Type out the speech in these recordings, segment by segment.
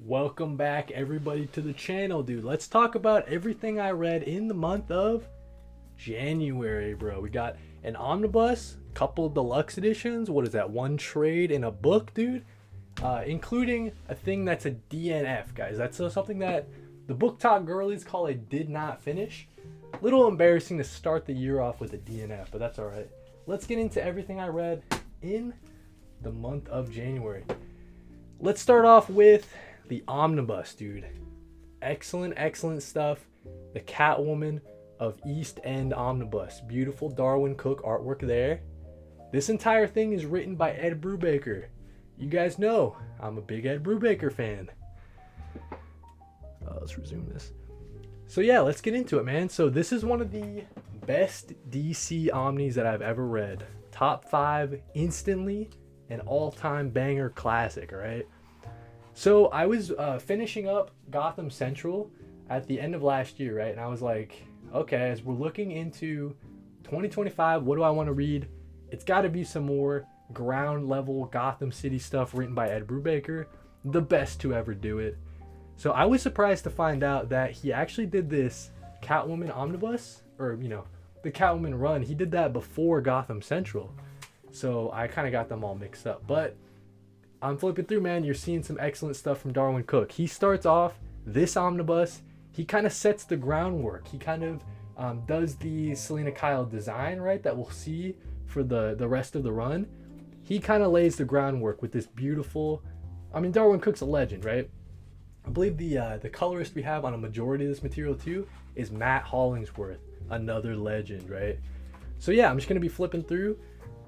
Welcome back everybody to the channel, dude. Let's talk about everything I read in the month of January, bro. We got an omnibus, couple deluxe editions, what is that, one trade and a book, dude, including a thing that's a DNF, guys. That's something that the book talk girlies call a did not finish. Little embarrassing to start the year off with a DNF, but that's all right. Let's get into everything I read in the month of January. Let's start off with the omnibus, dude. Excellent stuff. The Catwoman of East End omnibus. Beautiful Darwin Cook artwork there. This entire thing is written by Ed Brubaker. You guys know I'm a big Ed Brubaker fan. Let's resume this. So yeah, let's get into it, man. So this is one of the best DC omnis that I've ever read. Top 5 instantly, an all-time banger classic, all right? So I was finishing up Gotham Central at the end of last year, right? And I was like, okay, as we're looking into 2025, what do I want to read? It's got to be some more ground level Gotham City stuff written by Ed Brubaker, the best to ever do it. So I was surprised to find out that he actually did this Catwoman omnibus, or, you know, the Catwoman run. He did that before Gotham Central. So I kind of got them all mixed up. But I'm flipping through, man. You're seeing some excellent stuff from Darwin Cook. He starts off this omnibus. He kind of sets the groundwork. He kind of does the Selina Kyle design, right, that we'll see for the rest of the run. He kind of lays the groundwork with this beautiful, I mean, Darwin Cook's a legend, right? I believe the colorist we have on a majority of this material too is Matt Hollingsworth, another legend, right? So yeah, I'm just going to be flipping through.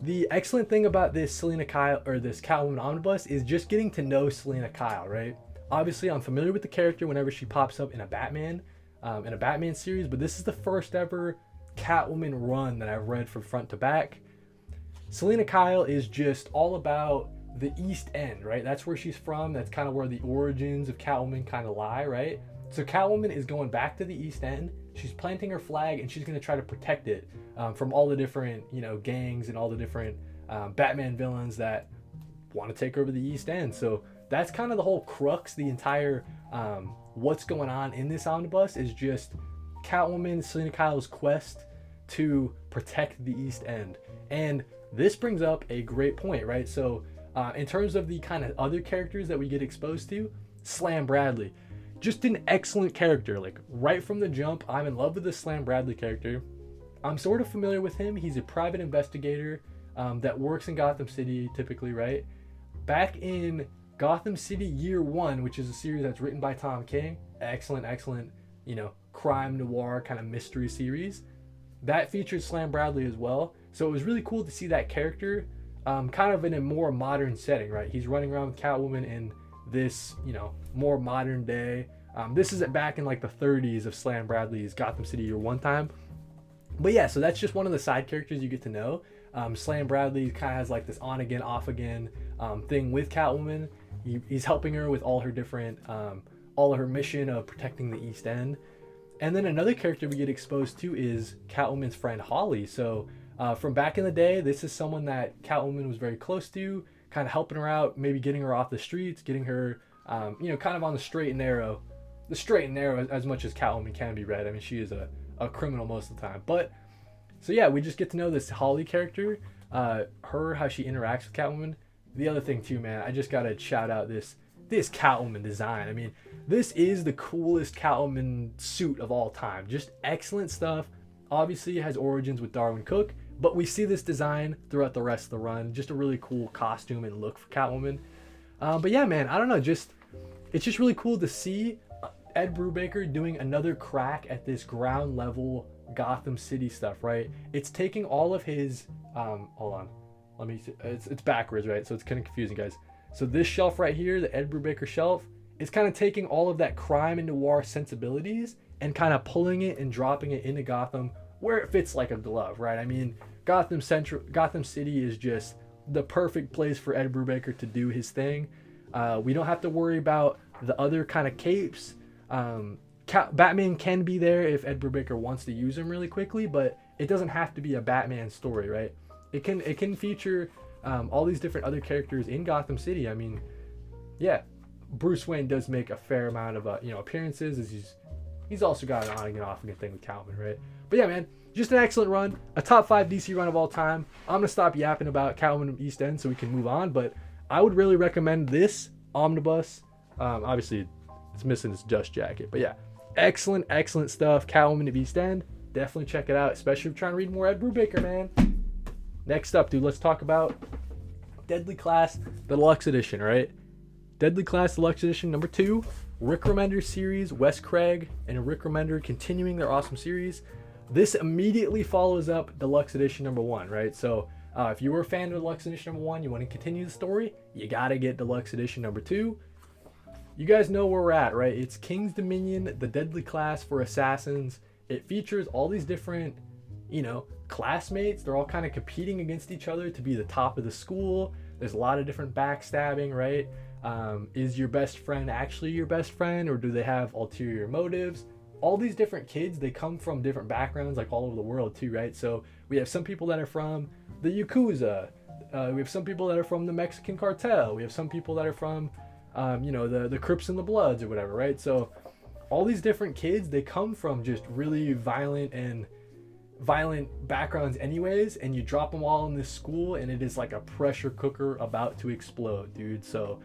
The excellent thing about this Selina Kyle, or this Catwoman omnibus, is just getting to know Selina Kyle, right? Obviously, I'm familiar with the character whenever she pops up in a Batman series, but this is the first ever Catwoman run that I've read from front to back. Selina Kyle is just all about the East End, right? That's where she's from. That's kind of where the origins of Catwoman kind of lie, right? So Catwoman is going back to the East End. She's planting her flag and she's going to try to protect it from all the different, you know, gangs and all the different Batman villains that want to take over the East End. So that's kind of the whole crux. The entire what's going on in this omnibus is just Catwoman, Selina Kyle's quest to protect the East End. And this brings up a great point, right? So in terms of the kind of other characters that we get exposed to, Slam Bradley. Just an excellent character. Like, right from the jump, I'm in love with the Slam Bradley character. I'm sort of familiar with him. He's a private investigator that works in Gotham City typically, right? Back in Gotham City Year One, which is a series that's written by Tom King, excellent, you know, crime noir kind of mystery series, that featured Slam Bradley as well. So it was really cool to see that character kind of in a more modern setting, right? He's running around with Catwoman in this, you know, more modern day. This is back in like the 30s of Slam Bradley's Gotham City Year One time. But yeah, so that's just one of the side characters you get to know. Slam Bradley kind of has like this on again, off again thing with Catwoman. He's helping her with all her different, all of her mission of protecting the East End. And then another character we get exposed to is Catwoman's friend Holly. So from back in the day, this is someone that Catwoman was very close to, kind of helping her out, maybe getting her off the streets, getting her, you know, kind of on the straight and narrow as much as Catwoman can be read. I mean, she is a criminal most of the time. But so yeah, we just get to know this Holly character, how she interacts with Catwoman. The other thing too, man, I just gotta shout out this Catwoman design. I mean, this is the coolest Catwoman suit of all time. Just excellent stuff. Obviously, it has origins with Darwin Cook, but we see this design throughout the rest of the run. Just a really cool costume and look for Catwoman. But yeah, man, I don't know. It's just really cool to see Ed Brubaker doing another crack at this ground level Gotham City stuff, right? It's taking all of his, hold on. Let me see. It's backwards, right? So it's kind of confusing, guys. So this shelf right here, the Ed Brubaker shelf, is kind of taking all of that crime and noir sensibilities and kind of pulling it and dropping it into Gotham where it fits like a glove, right? I mean, Gotham City is just the perfect place for Ed Brubaker to do his thing. We don't have to worry about the other kind of capes. Batman can be there if Ed Brubaker wants to use him really quickly, but it doesn't have to be a Batman story, right? It can feature all these different other characters in Gotham City. I mean, yeah, Bruce Wayne does make a fair amount of appearances, as he's also got an on again off again thing with Catwoman, right? But yeah, man, just an excellent run, a top 5 DC run of all time. I'm gonna stop yapping about Catwoman East End so we can move on, but I would really recommend this omnibus. Obviously, it's missing its dust jacket, but yeah, excellent stuff. Catwoman of East End, definitely check it out, especially if you're trying to read more Ed Brubaker, man. Next up, dude, let's talk about Deadly Class Deluxe Edition, right? Deadly Class Deluxe Edition number 2, Rick Remender series, Wes Craig and Rick Remender continuing their awesome series. This immediately follows up Deluxe Edition number 1, right? So if you were a fan of Deluxe Edition number 1, you want to continue the story, you gotta get Deluxe Edition number 2. You guys know where we're at, right? It's King's Dominion, the Deadly Class for Assassins. It features all these different, classmates. They're all kind of competing against each other to be the top of the school. There's a lot of different backstabbing, right? Is your best friend actually your best friend, or do they have ulterior motives? All these different kids, they come from different backgrounds, like all over the world too, right? So we have some people that are from the Yakuza. We have some people that are from the Mexican cartel. We have some people that are from, the Crips and the Bloods or whatever, right? So all these different kids, they come from just really violent backgrounds anyways, and you drop them all in this school and it is like a pressure cooker about to explode, dude. So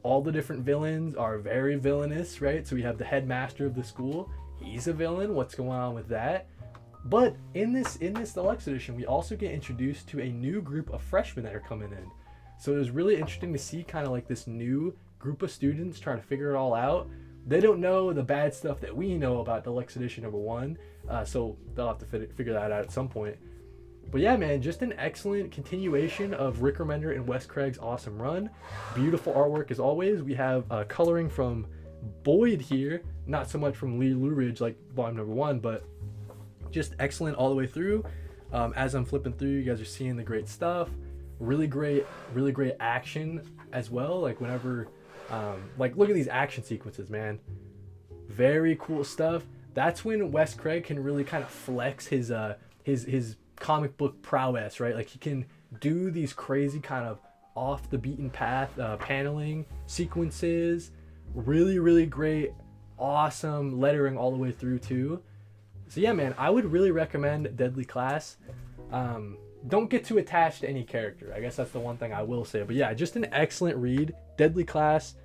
all the different villains are very villainous, right? So we have the headmaster of the school, he's a villain. What's going on with that? But in this deluxe edition, we also get introduced to a new group of freshmen that are coming in. So it was really interesting to see kind of like this new group of students trying to figure it all out. They don't know the bad stuff that we know about Deluxe Edition number 1, so they'll have to figure that out at some point. But yeah, man, just an excellent continuation of Rick Remender and Wes Craig's awesome run. Beautiful artwork as always. We have coloring from Boyd here, not so much from Lee Luridge like volume number 1, but just excellent all the way through. As I'm flipping through, you guys are seeing the great stuff. Really great action as well. Like whenever, look at these action sequences, man. Very cool stuff. That's when Wes Craig can really kind of flex his comic book prowess, right? Like he can do these crazy kind of off the beaten path paneling sequences. Really great, awesome lettering all the way through too. So yeah, man, I would really recommend Deadly Class. Don't get too attached to any character. I guess that's the one thing I will say. But yeah, just an excellent read. Deadly Class.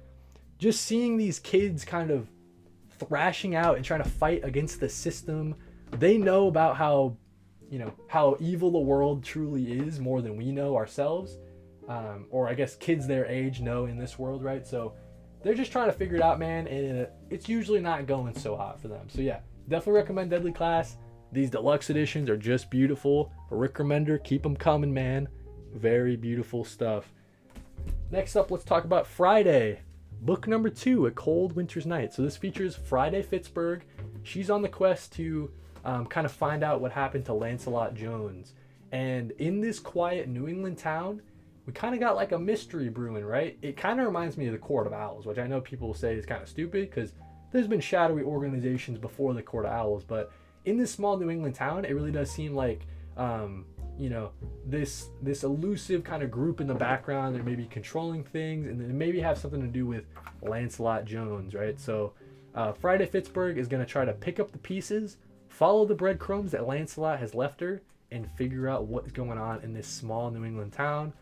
Just seeing these kids kind of thrashing out and trying to fight against the system. They know about how evil the world truly is more than we know ourselves. Or I guess kids their age know in this world, right? So they're just trying to figure it out, man. And it's usually not going so hot for them. So yeah, definitely recommend Deadly Class. These deluxe editions are just beautiful. Rick Remender, keep them coming, man. Very beautiful stuff. Next up, let's talk about Friday. Book number 2, A Cold Winter's Night. So this features Friday Fitzberg. She's on the quest to kind of find out what happened to Lancelot Jones. And in this quiet New England town, we kind of got like a mystery brewing, right? It kind of reminds me of the Court of Owls, which I know people will say is kind of stupid because there's been shadowy organizations before the Court of Owls, but in this small New England town, it really does seem like, this elusive kind of group in the background. They're maybe controlling things, and they maybe have something to do with Lancelot Jones, right? So Friday Fitzberg is going to try to pick up the pieces, follow the breadcrumbs that Lancelot has left her, and figure out what's going on in this small New England town.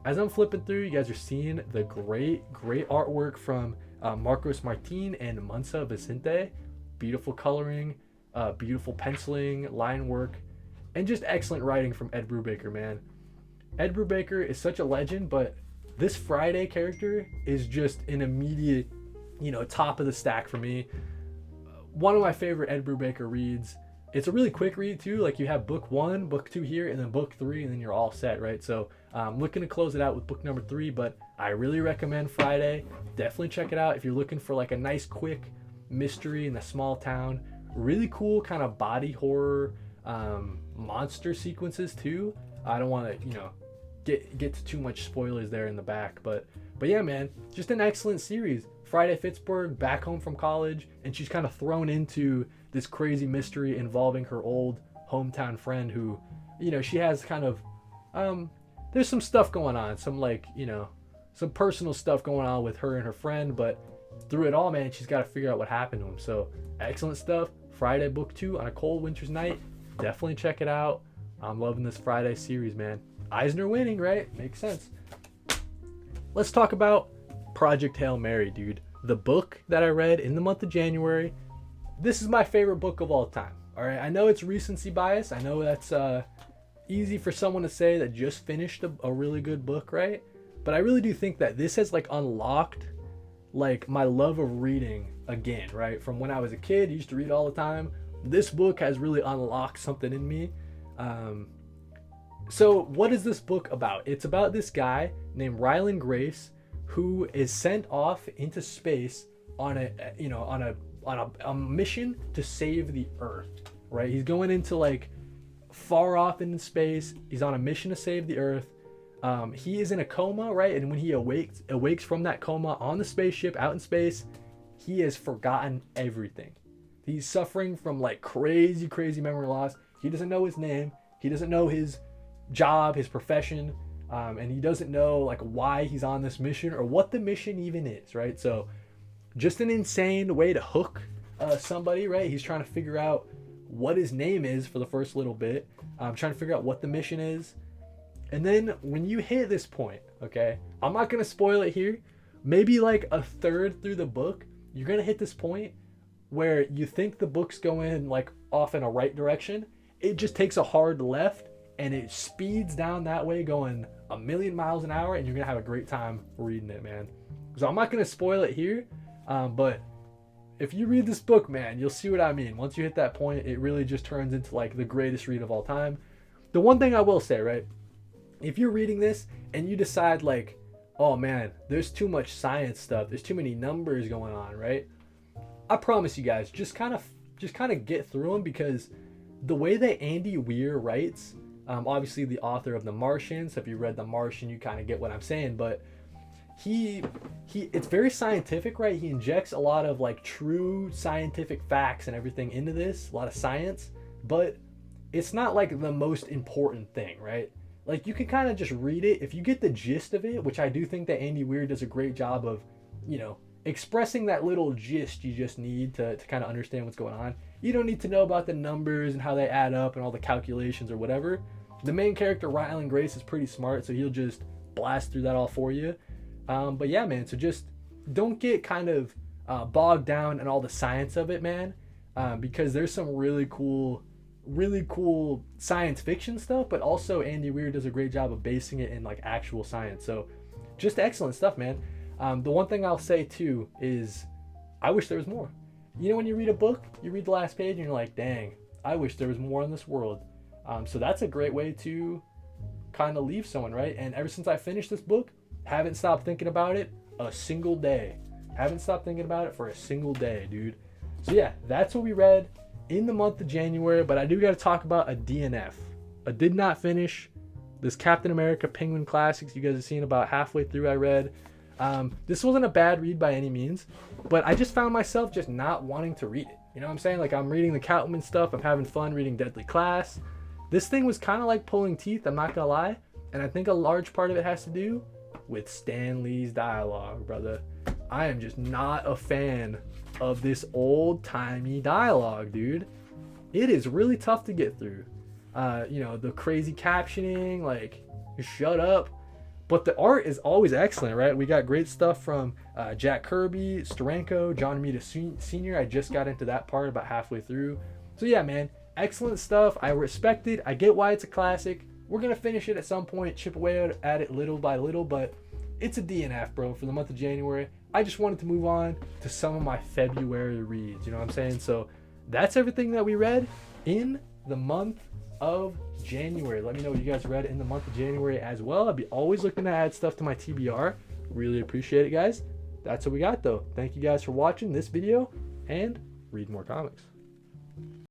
As I'm flipping through, you guys are seeing the great artwork from Marcos Martin and Munsa Vicente. Beautiful coloring. Beautiful penciling, line work, and just excellent writing from Ed Brubaker, man. Ed Brubaker is such a legend, but this Friday character is just an immediate, top of the stack for me. One of my favorite Ed Brubaker reads. It's a really quick read too. Like you have book 1, book 2 here, and then book 3, and then you're all set, right? So I'm looking to close it out with book number 3, but I really recommend Friday. Definitely check it out if you're looking for like a nice quick mystery in a small town. Really cool kind of body horror monster sequences too. I don't want to get to too much spoilers there in the back, but yeah, man, just an excellent series. Friday Fitzberg back home from college, and she's kind of thrown into this crazy mystery involving her old hometown friend who, she has kind of there's some stuff going on, some some personal stuff going on with her and her friend, but through it all, man, she's got to figure out what happened to him. So excellent stuff. Friday book 2 on a cold winter's night. Definitely check it out. I'm loving this Friday series, man. Eisner winning, right? Makes sense. Let's talk about Project Hail Mary, dude. The book that I read in the month of January. This is my favorite book of all time. All right, I know it's recency bias. I know that's easy for someone to say that just finished a really good book, right? But I really do think that this has like unlocked like my love of reading again, right? From when I was a kid, used to read all the time. This book has really unlocked something in me. So what is this book about? It's about this guy named Ryland Grace who is sent off into space on a mission to save the Earth, right? He's going into like far off into space. He's on a mission to save the Earth. He is in a coma, right? And when he awakes from that coma on the spaceship out in space, he has forgotten everything. He's suffering from like crazy memory loss. He doesn't know his name. He doesn't know his job, his profession, and he doesn't know like why he's on this mission or what the mission even is, right? So just an insane way to hook somebody, right? He's trying to figure out what his name is for the first little bit. Trying to figure out what the mission is. And then when you hit this point, okay, I'm not going to spoil it here. Maybe like a third through the book, you're going to hit this point where you think the book's going like off in a right direction. It just takes a hard left and it speeds down that way going 1,000,000 miles an hour, and you're going to have a great time reading it, man. So I'm not going to spoil it here, but if you read this book, man, you'll see what I mean. Once you hit that point, it really just turns into like the greatest read of all time. The one thing I will say, right? If you're reading this and you decide like, oh man, there's too much science stuff, there's too many numbers going on, right? I promise you guys, just kind of get through them, because the way that Andy Weir writes, obviously the author of The Martian, so if you read The Martian, you kind of get what I'm saying, but it's very scientific, right? He injects a lot of like true scientific facts and everything into this, a lot of science, but it's not like the most important thing, right? Like you can kind of just read it if you get the gist of it, which I do think that Andy Weir does a great job of, expressing that little gist you just need to kind of understand what's going on. You don't need to know about the numbers and how they add up and all the calculations or whatever. The main character, Ryland Grace, is pretty smart, so he'll just blast through that all for you. But yeah, man, so just don't get kind of bogged down in all the science of it, man, because there's some really cool science fiction stuff, but also Andy Weir does a great job of basing it in like actual science. So just excellent stuff, man. The one thing I'll say too is I wish there was more. When you read a book, you read the last page and you're like, dang, I wish there was more in this world. So that's a great way to kind of leave someone, right? And ever since I finished this book, haven't stopped thinking about it a single day. Haven't stopped thinking about it for a single day, dude. So yeah, that's what we read in the month of January, but I do got to talk about a DNF. I did not finish this Captain America Penguin Classics. You guys have seen about halfway through I read. This wasn't a bad read by any means, but I just found myself just not wanting to read it. You know what I'm saying? Like I'm reading the Catwoman stuff. I'm having fun reading Deadly Class. This thing was kind of like pulling teeth, I'm not gonna lie. And I think a large part of it has to do with Stan Lee's dialogue, brother. I am just not a fan of this old-timey dialogue, dude. It is really tough to get through. The crazy captioning, like, shut up. But the art is always excellent, right? We got great stuff from Jack Kirby, Steranko, John Romita Sr. I just got into that part about halfway through. So yeah, man, excellent stuff. I respect it. I get why it's a classic. We're going to finish it at some point, chip away at it little by little, but it's a DNF, bro, for the month of January. I just wanted to move on to some of my February reads, you know what I'm saying? So that's everything that we read in the month of January. Let me know what you guys read in the month of January as well. I'll be always looking to add stuff to my TBR. Really appreciate it, guys. That's what we got, though. Thank you guys for watching this video, and read more comics.